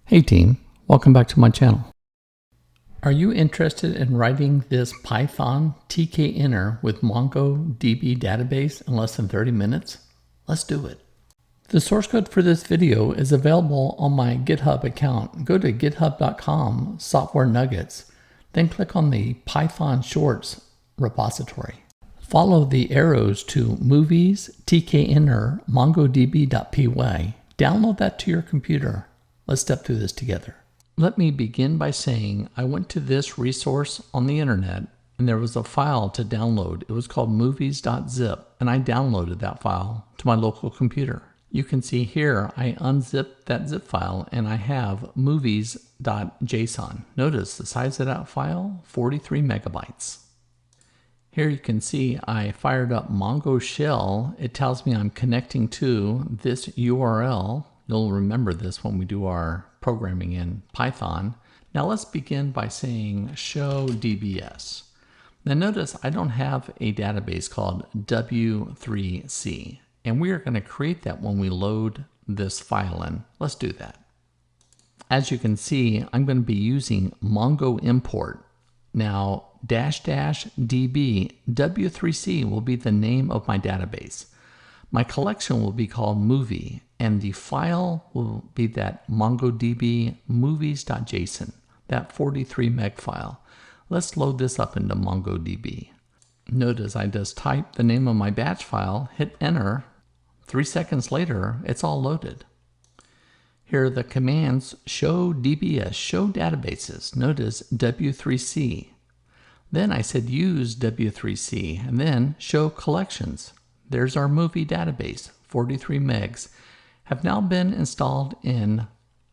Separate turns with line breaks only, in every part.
Hey team, welcome back to my channel. Are you interested in writing this Python Tkinter with MongoDB database in less than 30 minutes? Let's do it. The source code for this video is available on my GitHub account. Go to github.com/software nuggets, then click on the Python shorts repository. Follow the arrows to movies, Tkinter, MongoDB.py. Download that to your computer. Let's step through this together. Let me begin by saying I went to this resource on the internet and there was a file to download. It was called movies.zip and I downloaded that file to my local computer. You can see here I unzipped that zip file and I have movies.json. Notice the size of that file, 43 megabytes. Here you can see I fired up Mongo shell. It tells me I'm connecting to this URL. You'll remember this when we do our programming in Python. Now let's begin by saying show DBS. Now notice I don't have a database called W3C, and we are going to create that when we load this file in. Let's do that. As you can see, I'm going to be using Mongo import. Now --db W3C will be the name of my database. My collection will be called movie, and the file will be that MongoDB movies.json, that 43 meg file. Let's load this up into MongoDB. Notice I just type the name of my batch file, hit enter. 3 seconds later, it's all loaded. Here are the commands: show DBS, show databases. Notice W3C. Then I said use W3C, and then show collections. There's our movie database, 43 megs, have now been installed in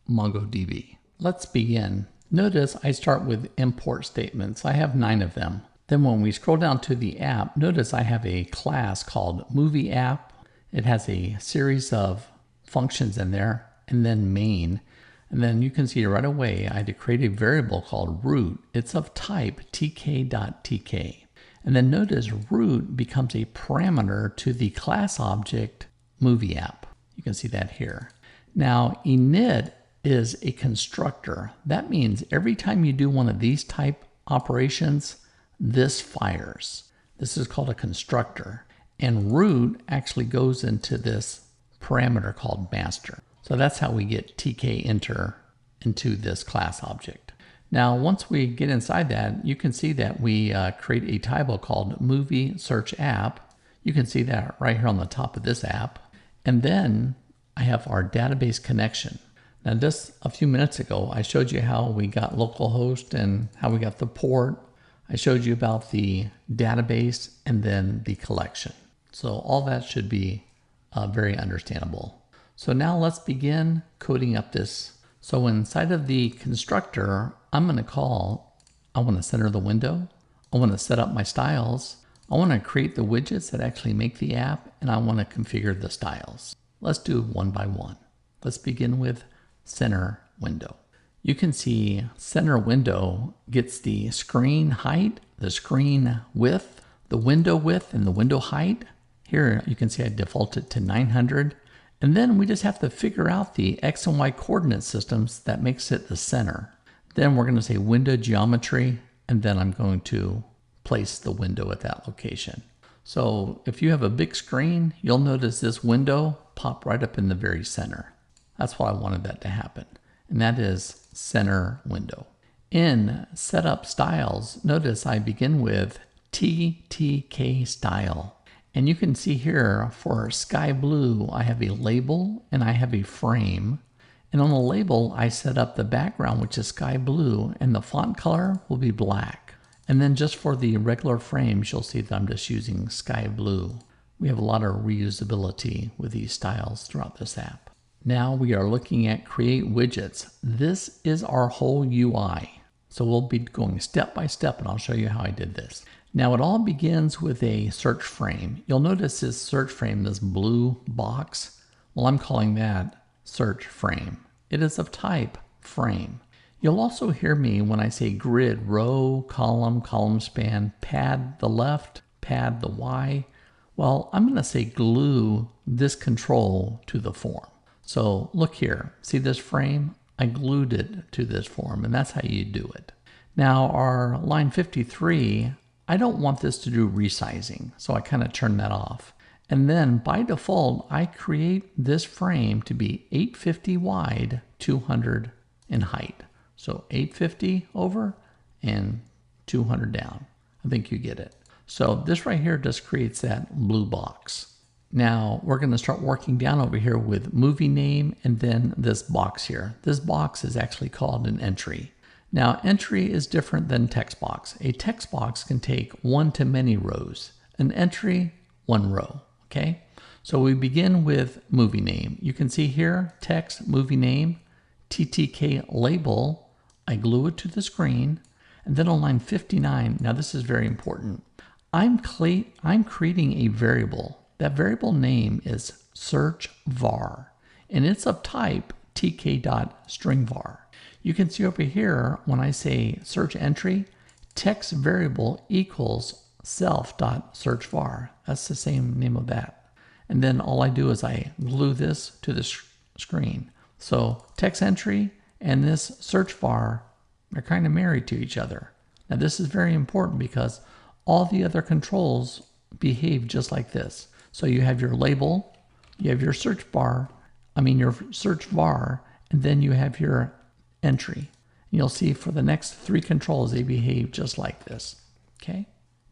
MongoDB. Let's begin. Notice I start with import statements. I have 9 of them. Then when we scroll down to the app, notice I have a class called movie app. It has a series of functions in there, and then main. And then you can see right away I had to create a variable called root. It's of type tk.tk. And then notice root becomes a parameter to the class object movie app. You can see that here. Now init is a constructor. That means every time you do one of these type operations, this fires. This is called a constructor. And root actually goes into this parameter called master. So that's how we get Tkinter into this class object. Now, once we get inside that, you can see that we create a table called movie search app. You can see that right here on the top of this app. And then I have our database connection. Now, just a few minutes ago, I showed you how we got localhost and how we got the port. I showed you about the database and then the collection. So all that should be very understandable. So now let's begin coding up this. So inside of the constructor, I'm going to call, I want to center the window. I want to set up my styles. I want to create the widgets that actually make the app, and I want to configure the styles. Let's do one by one. Let's begin with center window. You can see center window gets the screen height, the screen width, the window width, and the window height. Here you can see I defaulted to 900. And then we just have to figure out the X and Y coordinate systems that makes it the center. Then we're going to say window geometry, and then I'm going to place the window at that location. So if you have a big screen, you'll notice this window pop right up in the very center. That's why I wanted that to happen. And that is center window. In setup styles, notice I begin with TTK style. And you can see here for sky blue, I have a label and I have a frame. And on the label, I set up the background, which is sky blue, and the font color will be black. And then just for the regular frames, you'll see that I'm just using sky blue. We have a lot of reusability with these styles throughout this app. Now we are looking at create widgets. This is our whole UI. So we'll be going step by step, and I'll show you how I did this. Now it all begins with a search frame. You'll notice this search frame, this blue box. Well, I'm calling that search frame. It is of type frame. You'll also hear me when I say grid, row, column span, pad the left, pad the Y. Well, I'm going to say glue this control to the form. So look here, see this frame? I glued it to this form, and that's how you do it. Now our line 53, I don't want this to do resizing, so I kind of turn that off. And then by default, I create this frame to be 850 wide, 200 in height. So 850 over and 200 down. I think you get it. So this right here just creates that blue box. Now we're going to start working down over here with movie name and then this box here. This box is actually called an entry. Now entry is different than text box. A text box can take one-to-many rows. An entry, one row. Okay, so we begin with movie name. You can see here text movie name, TTK label. I glue it to the screen, and then on line 59. Now this is very important. I'm creating a variable. That variable name is search var, and it's of type tk.stringvar. You can see over here when I say search entry, text variable equals self.searchvar. That's the same name of that. And then all I do is I glue this to the screen. So text entry and this search var are kind of married to each other. Now this is very important because all the other controls behave just like this. So you have your label, you have your search var, and then you have your entry. And you'll see for the next three controls, they behave just like this. Okay.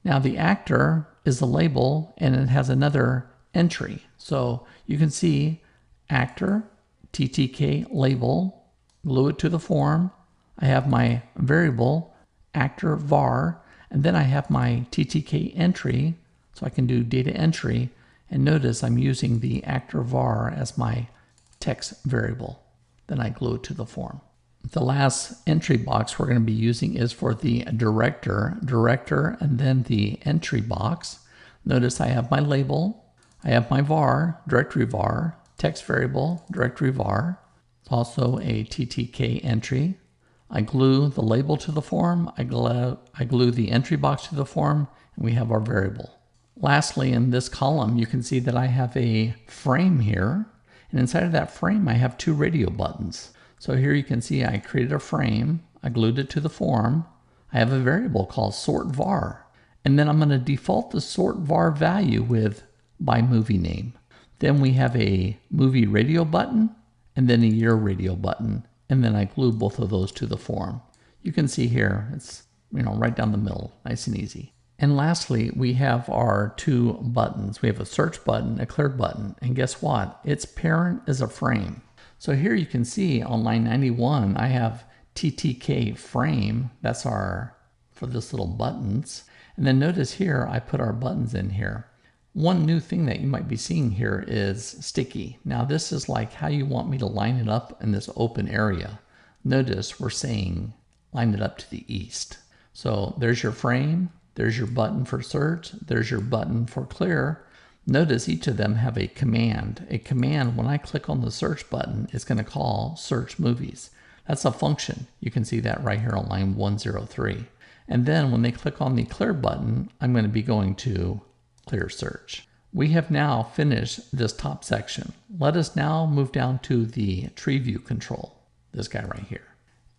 Now the actor is the label and it has another entry. So you can see actor, TTK label, glue it to the form. I have my variable actor var, and then I have my TTK entry. So I can do data entry, and notice I'm using the actor var as my text variable. Then I glue it to the form. The last entry box we're going to be using is for the director, and then the entry box. Notice I have my label, I have my var, directory var, text variable, directory var, also a TTK entry. I glue the label to the form, I glue the entry box to the form, and we have our variable. Lastly, in this column, you can see that I have a frame here, and inside of that frame, I have two radio buttons. So here you can see I created a frame, I glued it to the form, I have a variable called sort var, and then I'm going to default the sort var value with by movie name. Then we have a movie radio button, and then a year radio button, and then I glue both of those to the form. You can see here, it's right down the middle, nice and easy. And lastly, we have our two buttons. We have a search button, a clear button, and guess what? Its parent is a frame. So here you can see on line 91, I have TTK frame. That's for this little buttons. And then notice here, I put our buttons in here. One new thing that you might be seeing here is sticky. Now this is like how you want me to line it up in this open area. Notice we're saying line it up to the east. So there's your frame. There's your button for search. There's your button for clear. Notice each of them have a command. A command, when I click on the search button, is going to call search movies. That's a function. You can see that right here on line 103. And then when they click on the clear button, I'm going to be going to clear search. We have now finished this top section. Let us now move down to the tree view control, this guy right here.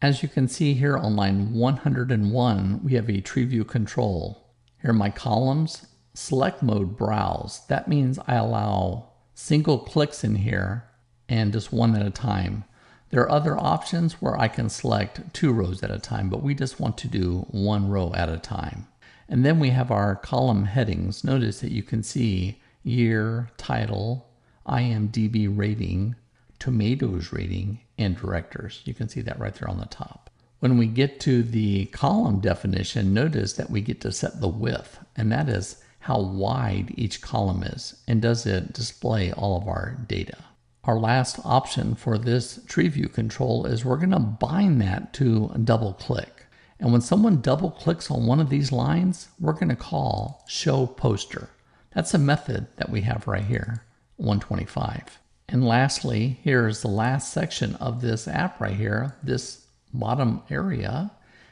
As you can see here on line 101, we have a tree view control. Here are my columns, select mode browse. That means I allow single clicks in here and just one at a time. There are other options where I can select 2 rows at a time, but we just want to do 1 row at a time. And then we have our column headings. Notice that you can see year, title, IMDb rating, tomatoes rating, and directors. You can see that right there on the top. When we get to the column definition, notice that we get to set the width, and that is how wide each column is, and does it display all of our data. Our last option for this tree view control is we're going to bind that to double click. And when someone double clicks on one of these lines, we're going to call show poster. That's a method that we have right here, 125. And lastly, here's the last section of this app right here, this bottom area.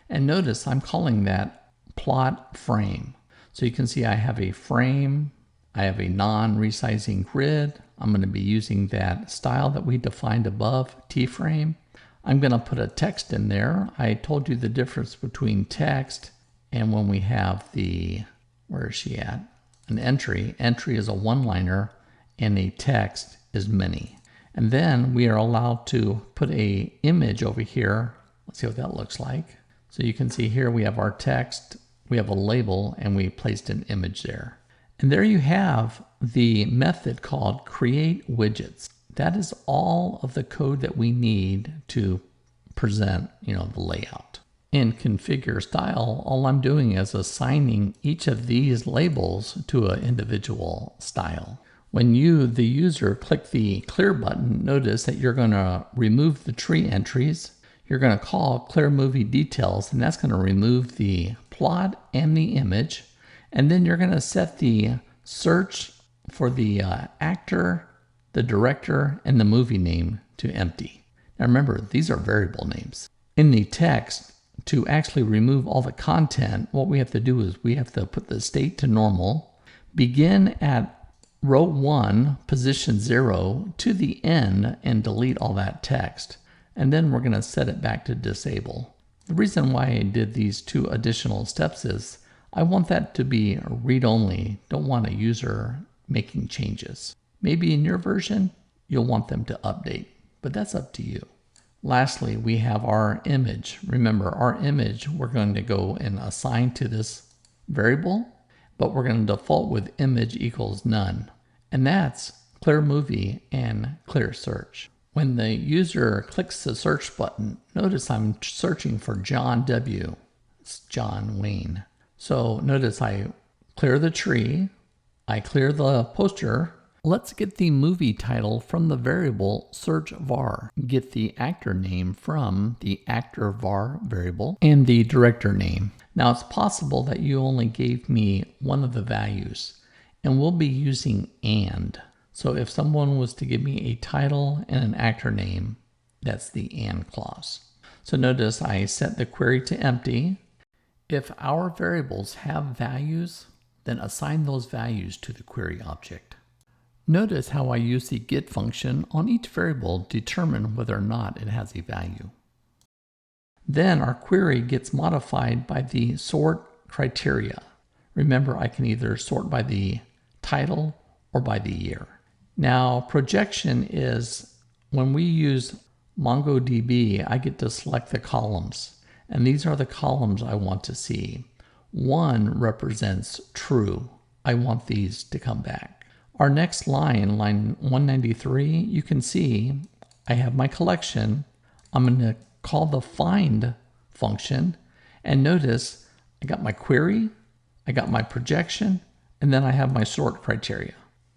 And notice I'm calling that plot frame. So you can see I have a frame, I have a non-resizing grid. I'm going to be using that style that we defined above, T-frame. I'm going to put a text in there. I told you the difference between text and when we have the, where is she at? An entry. Entry is a one-liner and a text is many. And then we are allowed to put a image over here. Let's see what that looks like. So you can see here we have our text, we have a label, and we placed an image there. And there you have the method called create widgets. That is all of the code that we need to present, the layout. In configure style, all I'm doing is assigning each of these labels to an individual style. When you, the user, click the clear button, notice that you're going to remove the tree entries. You're going to call clear movie details, and that's going to remove the plot and the image. And then you're going to set the search for the actor, the director, and the movie name to empty. Now remember, these are variable names. In the text, to actually remove all the content, what we have to do is we have to put the state to normal, begin at row 1, position 0 to the end, and delete all that text. And then we're going to set it back to disable. The reason why I did these 2 additional steps is I want that to be read-only. Don't want a user making changes. Maybe in your version, you'll want them to update, but that's up to you. Lastly, we have our image. Remember, our image, we're going to go and assign to this variable, but we're going to default with image equals none. And that's clear movie and clear search. When the user clicks the search button, notice I'm searching for John W. It's John Wayne. So notice I clear the tree, I clear the poster. Let's get the movie title from the variable search var. Get the actor name from the actor var variable and the director name. Now it's possible that you only gave me one of the values, and we'll be using and. So if someone was to give me a title and an actor name, that's the and clause. So notice I set the query to empty. If our variables have values, then assign those values to the query object. Notice how I use the get function on each variable to determine whether or not it has a value. Then our query gets modified by the sort criteria. Remember, I can either sort by the title or by the year. Now, projection is when we use MongoDB, I get to select the columns, and these are the columns I want to see. 1 represents true. I want these to come back. Our next line, line 193, you can see I have my collection. I'm going to call the find function, and notice I got my query, I got my projection, and then I have my sort criteria.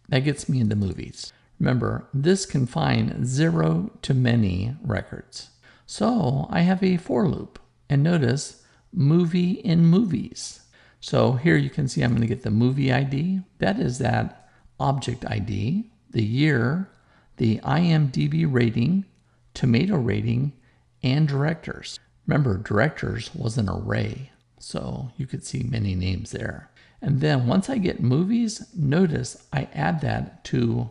That gets me into movies. Remember, this can find 0 to many records. So I have a for loop, and notice movie in movies. So here you can see I'm going to get the movie ID. That is that object ID, the year, the IMDb rating, tomato rating, and directors. Remember, directors was an array, so you could see many names there. And then once I get movies, notice I add that to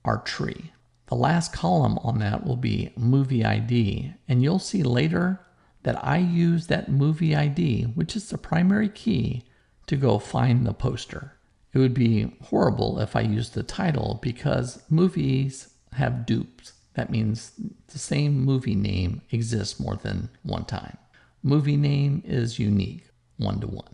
our tree. The last column on that will be movie ID, and you'll see later that I use that movie ID, which is the primary key, to go find the poster. It would be horrible if I used the title because movies have dupes. That means the same movie name exists more than one time. Movie name is unique, 1-to-1.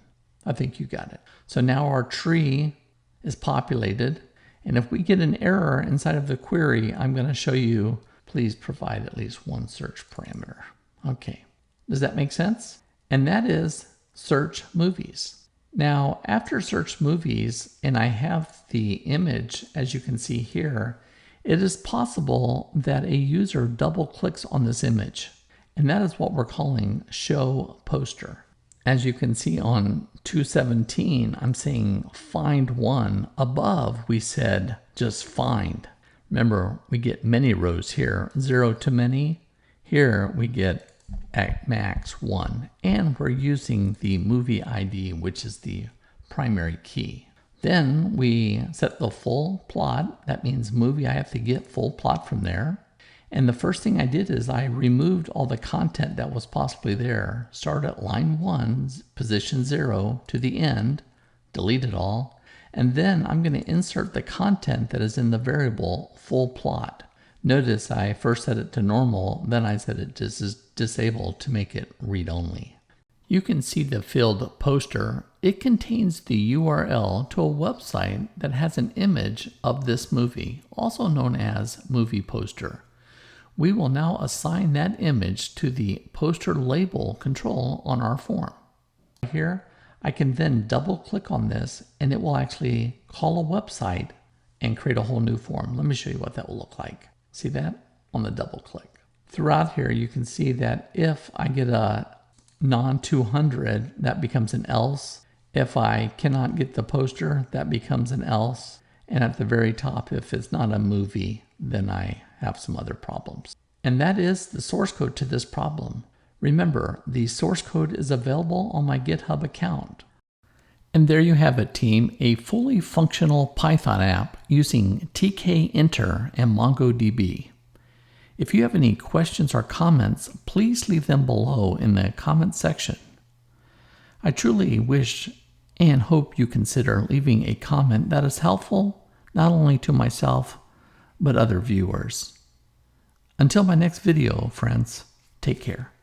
I think you got it. So now our tree is populated, and if we get an error inside of the query, I'm going to show you, please provide at least one search parameter. Okay, does that make sense? And that is search movies. Now, after search movies, and I have the image, as you can see here, it is possible that a user double clicks on this image, and that is what we're calling show poster. As you can see on 217, I'm saying find one. Above, we said just find. Remember, we get many rows here, 0 to many. Here we get at max 1, and we're using the movie ID, which is the primary key. Then we set the full plot. That means movie, I have to get full plot from there. And the first thing I did is I removed all the content that was possibly there. Start at line 1, position 0 to the end, delete it all, and then I'm going to insert the content that is in the variable full plot. Notice I first set it to normal, then I set it to disabled to make it read-only. You can see the field poster. It contains the URL to a website that has an image of this movie, also known as movie poster. We will now assign that image to the poster label control on our form. Here, I can then double click on this and it will actually call a website and create a whole new form. Let me show you what that will look like. See that? On the double click. Throughout here, you can see that if I get a non-200, that becomes an else. If I cannot get the poster, that becomes an else. And at the very top, if it's not a movie, then I have some other problems. And that is the source code to this problem. Remember, the source code is available on my GitHub account. And there you have it, team, a fully functional Python app using Tkinter and MongoDB. If you have any questions or comments, please leave them below in the comment section. I truly wish and hope you consider leaving a comment that is helpful not only to myself, but other viewers. Until my next video, friends, take care.